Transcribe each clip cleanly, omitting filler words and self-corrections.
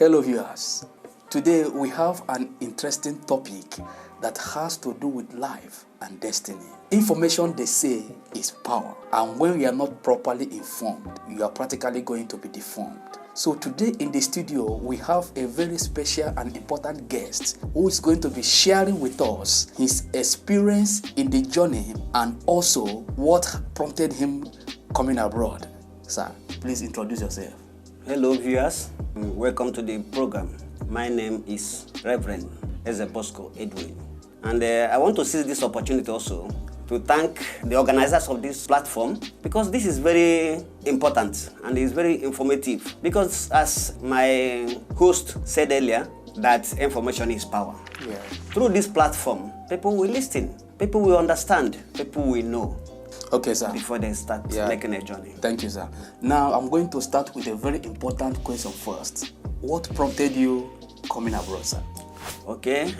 Hello viewers, today we have an interesting topic that has to do with life and destiny. Information, they say, is power, and when we are not properly informed, you are practically going to be deformed. So today in the studio, we have a very special and important guest who is going to be sharing with us his experience in the journey and also what prompted him coming abroad. Sir, please introduce yourself. Hello viewers, welcome to the program. My name is Reverend Bosco Edwin, and I want to seize this opportunity also to thank the organizers of this platform, because this is very important and is very informative, because as my host said earlier, that information is power. Yeah. Through this platform, people will listen, people will understand, people will know. Okay, sir. Before they start making a journey. Thank you, sir. Now, I'm going to start with a very important question first. What prompted you coming abroad, sir? Okay.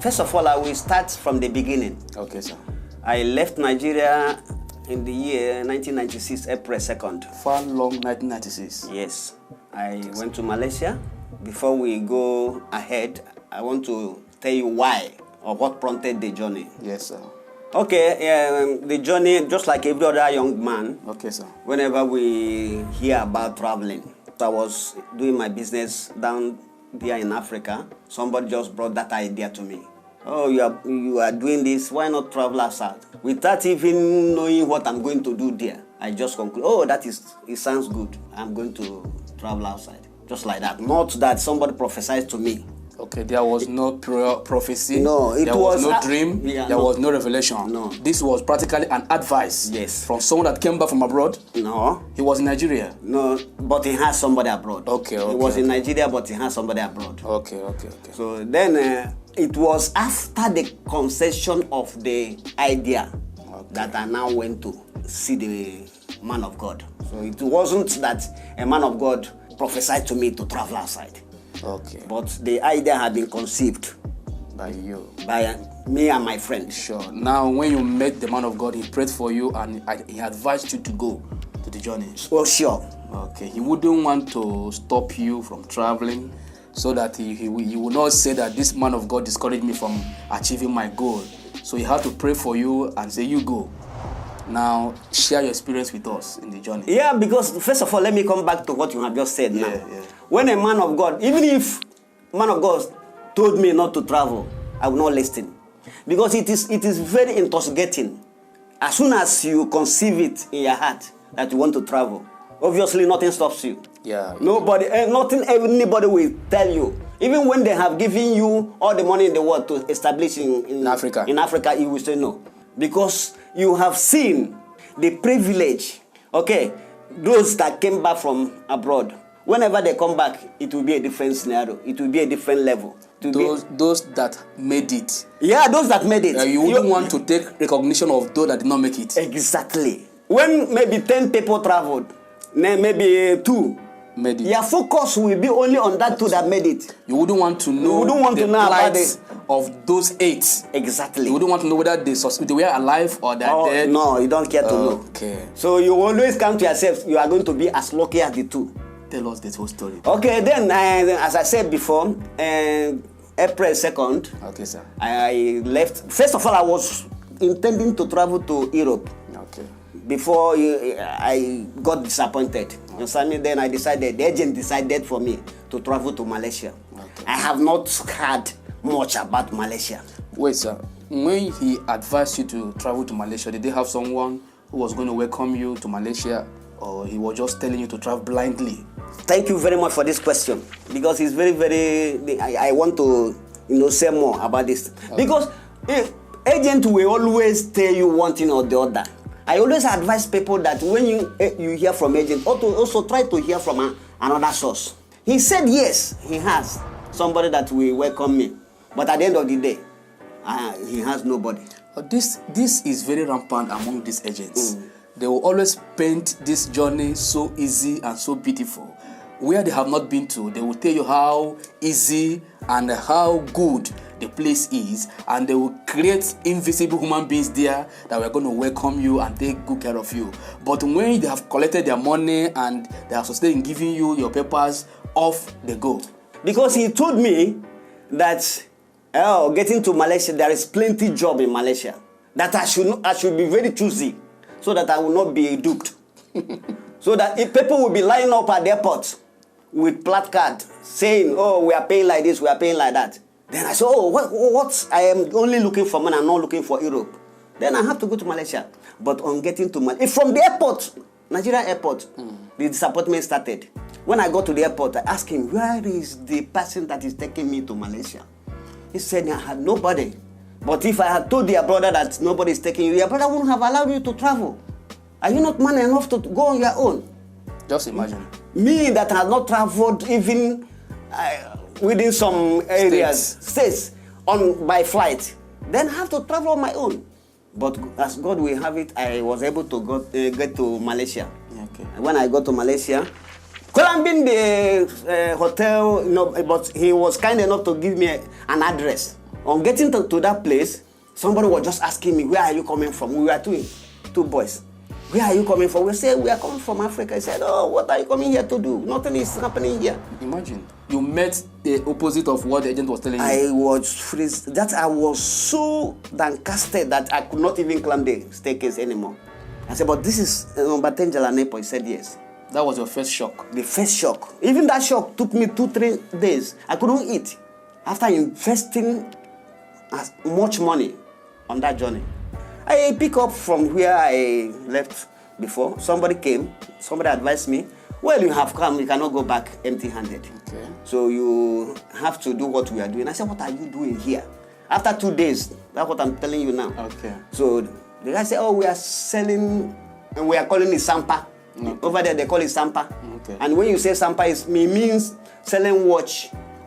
First of all, I will start from the beginning. Okay, sir. I left Nigeria in the year 1996, April 2nd. Far long 1996? Yes. I went to Malaysia. Before we go ahead, I want to tell you why or what prompted the journey. Yes, sir. Okay, the journey, just like every other young man. Okay, sir. Whenever we hear about traveling, I was doing my business down there in Africa. Somebody just brought that idea to me. Oh, you are doing this, why not travel outside? Without even knowing what I'm going to do there, I just conclude, it sounds good. I'm going to travel outside. Just like that. Not that somebody prophesied to me. Okay, there was no prophecy. No, there was no dream. There was no revelation. No. This was practically an advice. Yes. From someone that came back from abroad. No. He was in Nigeria. No, but he has somebody abroad. Okay. He was in Nigeria, but he has somebody abroad. Okay. So then it was after the concession of the idea that I now went to see the man of God. So it wasn't that a man of God prophesied to me to travel outside. Okay. But the idea had been conceived by you, by me and my friend. Sure. Now, when you met the man of God, he prayed for you and he advised you to go to the journey. Oh, sure. Okay. He wouldn't want to stop you from traveling, so that he would not say that this man of God discouraged me from achieving my goal. So he had to pray for you and say, you go. Now, share your experience with us in the journey. Yeah, because first of all, let me come back to what you have just said now. Yeah. When a man of God, even if man of God told me not to travel, I will not listen. Because it is very intoxicating. As soon as you conceive it in your heart that you want to travel, obviously nothing stops you. Yeah. Anybody will tell you. Even when they have given you all the money in the world to establish in Africa. In Africa, you will say no. Because you have seen the privilege. Okay, those that came back from abroad, whenever they come back, it will be a different scenario. It will be a different level. Those that made it. Yeah, those that made it. You wouldn't want to take recognition of those that did not make it. Exactly. When maybe 10 people traveled, maybe 2 made it. Your focus will be only on that 2 that made it. You wouldn't want to know the plight of those 8. Exactly. You wouldn't want to know whether they were alive or they're dead. No, you don't care to know. Okay. So you always come to yourself, you are going to be as lucky as the 2. Tell us the whole story. Okay, then as I said before, April 2nd, okay, sir, I left. First of all, I was intending to travel to Europe. Okay. Before I got disappointed. You understand me? Then the agent decided for me to travel to Malaysia. Okay. I have not heard much about Malaysia. Wait, sir. When he advised you to travel to Malaysia, did they have someone who was going to welcome you to Malaysia, or he was just telling you to travel blindly? Thank you very much for this question, because it's very, very. I want to, say more about this. Okay. Because agent will always tell you one thing or the other. I always advise people that when you hear from agent, also try to hear from another source. He said yes, he has somebody that will welcome me, but at the end of the day, he has nobody. This is very rampant among these agents. They will always paint this journey so easy and so beautiful. Where they have not been to, they will tell you how easy and how good the place is, and they will create invisible human beings there that were going to welcome you and take good care of you. But when they have collected their money and they are sustained in giving you your papers, off they go. Because he told me that getting to Malaysia, there is plenty job in Malaysia. That I should be very choosy, so that I will not be duped. So that if people will be lining up at the airport with placard saying, "Oh, we are paying like this, we are paying like that." Then I said, "Oh, what? I am only looking for money. I'm not looking for Europe." Then I have to go to Malaysia. But on getting to Malaysia, from the airport, Nigeria airport, the disappointment started. When I got to the airport, I asked him, "Where is the person that is taking me to Malaysia?" He said, "I had nobody. But if I had told your brother that nobody is taking you, your brother wouldn't have allowed you to travel. Are you not man enough to go on your own?" Just imagine. Me that has not traveled even within some areas, states by flight, then have to travel on my own. But as God will have it, I was able to get to Malaysia. Okay. When I got to Malaysia, climbing the hotel, but he was kind enough to give me an address. On getting to that place, somebody was just asking me, "Where are you coming from?" We were two boys. "Where are you coming from?" We said, "We are coming from Africa." He said, "Oh, what are you coming here to do? Nothing is happening here." Imagine. You met the opposite of what the agent was telling you. I was freezed. I was so downcasted that I could not even climb the staircase anymore. I said, "But this is number 10 Jalanepo." He said, "Yes." That was your first shock. The first shock. Even that shock took me 2-3 days. I couldn't eat. After investing as much money on that journey, I pick up from where I left before. Somebody advised me, "Well, you have come, you cannot go back empty-handed. Okay. So you have to do what we are doing." I said, "What are you doing here?" After 2 days, that's what I'm telling you now. Okay. So the guy said, "Oh, we are selling, and we are calling it Sampa." Okay. Over there, they call it Sampa. Okay. And when you say Sampa, it means selling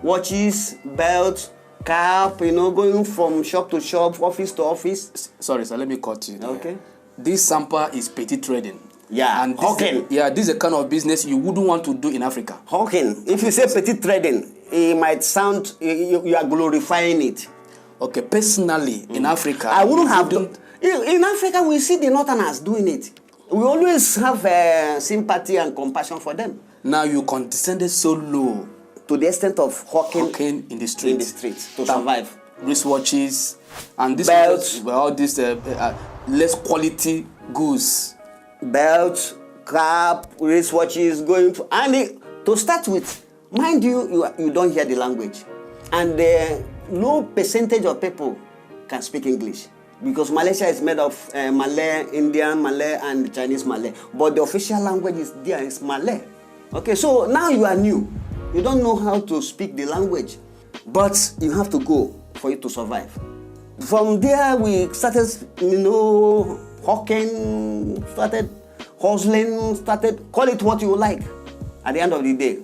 watches, belts, cap, going from shop to shop, office to office. Sorry, sir, let me cut you there. Okay. This sampa is petty trading. Yeah, and hawking. This is a kind of business you wouldn't want to do in Africa. Hawking. If you say petty trading, it might sound you are glorifying it. Okay, personally, in Africa, I wouldn't have done. In Africa, we see the Northerners doing it. We always have sympathy and compassion for them. Now you condescended so low to the extent of hawking in the streets. In the streets to survive. Wristwatches and this belts, all these less quality goods. Belts, cap, wristwatches, to start with, mind you don't hear the language, and no percentage of people can speak English. Because Malaysia is made of Malay, Indian Malay, and Chinese Malay. But the official language is Malay. Okay, so now you are new. You don't know how to speak the language. But you have to go for it to survive. From there, we started, hawking, started hustling, call it what you like. At the end of the day,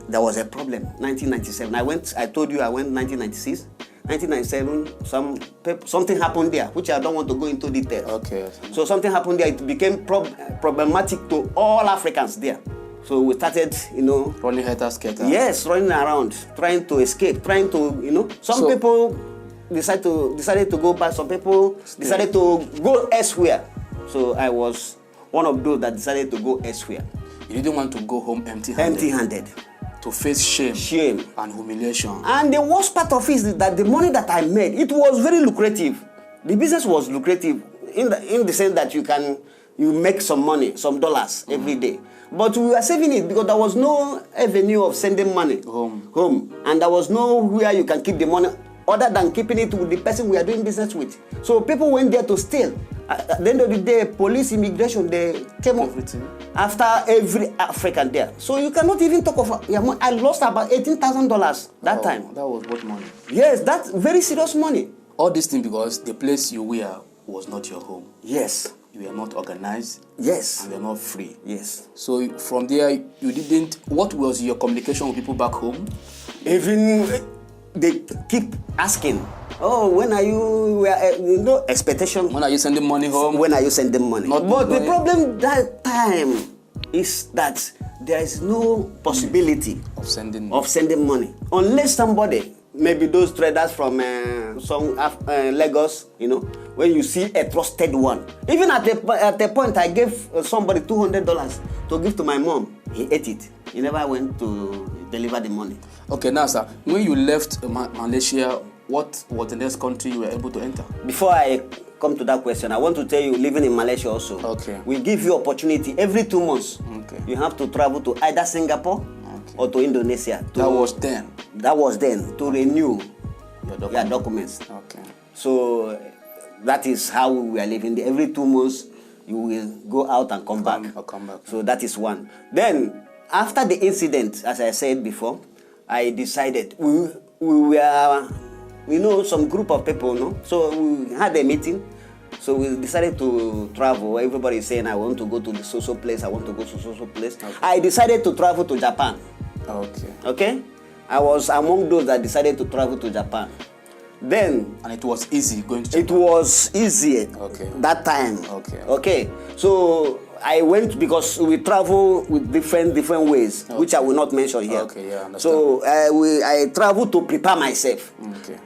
there was a problem. 1997. I told you I went 1996. 1997, something happened there, which I don't want to go into detail. Okay. So something happened there. It became problematic to all Africans there. So we started, running helter-skelter. Yes, running around, trying to escape, Some people decided to go back. Some people decided to go elsewhere. So I was one of those that decided to go elsewhere. You didn't want to go home empty-handed. Empty-handed. To face shame and humiliation. And the worst part of it is that the money that I made, it was very lucrative. The business was lucrative in the sense that you make some money, some dollars every day. But we were saving it because there was no avenue of sending money home. And there was nowhere you can keep the money other than keeping it with the person we are doing business with. So people went there to steal. At the end of the day, police, immigration, they came after every African there. So you cannot even talk of your money. I lost about $18,000 that time. That was what money? Yes, that's very serious money. All these things because the place you were was not your home. Yes. You were not organized. Yes. And you were not free. Yes. So from there, you didn't. What was your communication with people back home? Even they keep asking, "Oh, when are you?" Expectation. When are you sending money home? When are you sending money? But the problem that time is that there is no possibility of sending money unless somebody maybe those traders from Lagos, you know, when you see a trusted one. Even at the point, I gave somebody $200 to give to my mom. He ate it. He never went to deliver the money. Okay, now, sir, when you left Malaysia, what was the next country you were able to enter? Before I come to that question, I want to tell you, living in Malaysia also, okay, we give you opportunity every 2 months. Okay. You have to travel to either Singapore or to Indonesia. That was then? That was then, to renew your documents. Okay. So that is how we are living. Every 2 months, you will go out and come back. I'll come back. So that is one. Then, after the incident, as I said before, I decided we were, you know, some group of people, no? So we had a meeting. So we decided to travel. Everybody is saying, I want to go to the social place, I want to go to social place. Okay. I decided to travel to Japan. Okay. Okay? I was among those that decided to travel to Japan. Then... And it was easy going to Japan? It was easy. Okay. That time. Okay. Okay. So I went because we travel with different ways, okay, which I will not mention here. Okay, yeah, I understand. So I traveled to prepare myself. Okay.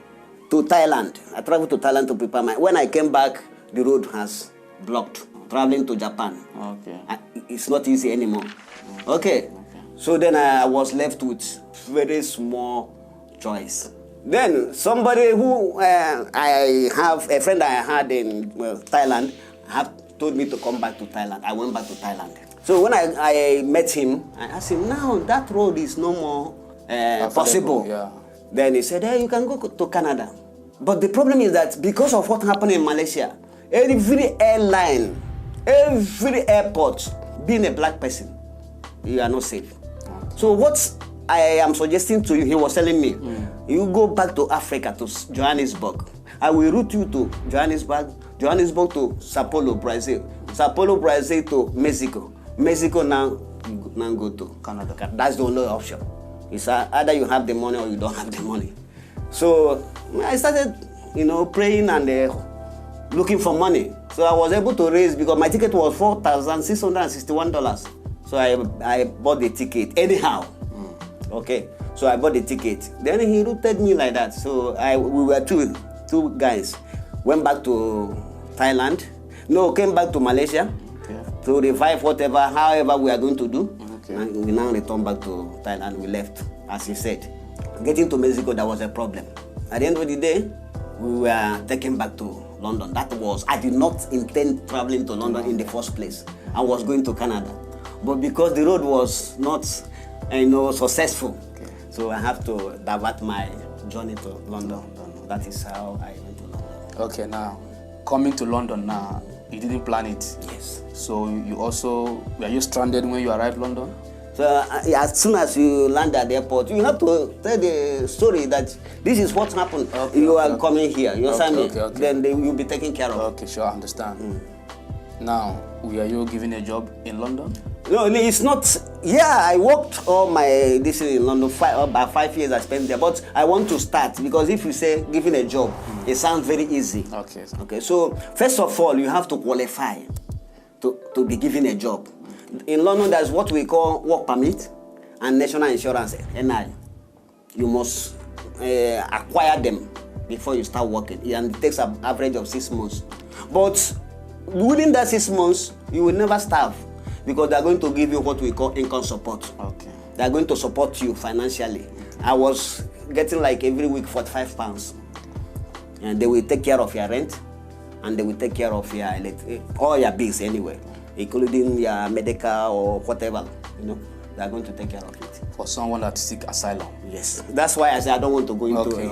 To Thailand. I traveled to Thailand to prepare when I came back, the road has blocked. Traveling to Japan. Okay. It's not easy anymore. Okay. So then I was left with very small choice. Then somebody who I have a friend I had in Thailand told me to come back to Thailand. I went back to Thailand. So when I met him, I asked him, now that road is no more possible. Yeah. Then he said, hey, you can go to Canada. But the problem is that because of what happened in Malaysia, every airline, every airport, being a black person, you are not safe. So what I am suggesting to you, he was telling me, you go back to Africa, to Johannesburg. I will route you to Johannesburg to Sao Paulo, Brazil. Sao Paulo, Brazil to Mexico. Mexico now go to Canada. That's the only option. It's either you have the money or you don't have the money. So I started, you know, praying and looking for money. So I was able to raise, because my ticket was $4,661. So I bought the ticket anyhow. Okay. So I bought the ticket. Then he routed me like that. So we were two guys. Went back to Thailand. No, came back to Malaysia. Okay. To revive however we are going to do. Okay. And we now return back to Thailand. We left, as he said. Getting to Mexico, that was a problem. At the end of the day, we were taken back to London. I did not intend traveling to London in the first place. I was going to Canada. But because the road was not, successful, okay, so I have to divert my journey to London. That is how I went to London. Okay, now, coming to London now, you didn't plan it? Yes. So were you stranded when you arrived in London? So as soon as you land at the airport, you have to tell the story that this is what happened. Okay, you are coming here. You understand me? Okay. Then you'll be taken care of. Okay, sure, I understand. Now, were you given a job in London? No, it's not. Yeah, I worked all this in London. About 5 years I spent there. But I want to start, because if you say giving a job, it sounds very easy. Okay. Okay. So first of all, you have to qualify to be given a job. In London, there's what we call work permit and national insurance, NI. You must acquire them before you start working, and it takes an average of 6 months. But within that 6 months, you will never starve, because they are going to give you what we call income support. Okay. They are going to support you financially. I was getting like every week £45, and they will take care of your rent, and they will take care of your all your bills anyway, including your medical or whatever. They are going to take care of it. For someone that seek asylum. Yes. That's why I said I don't want to go into Okay.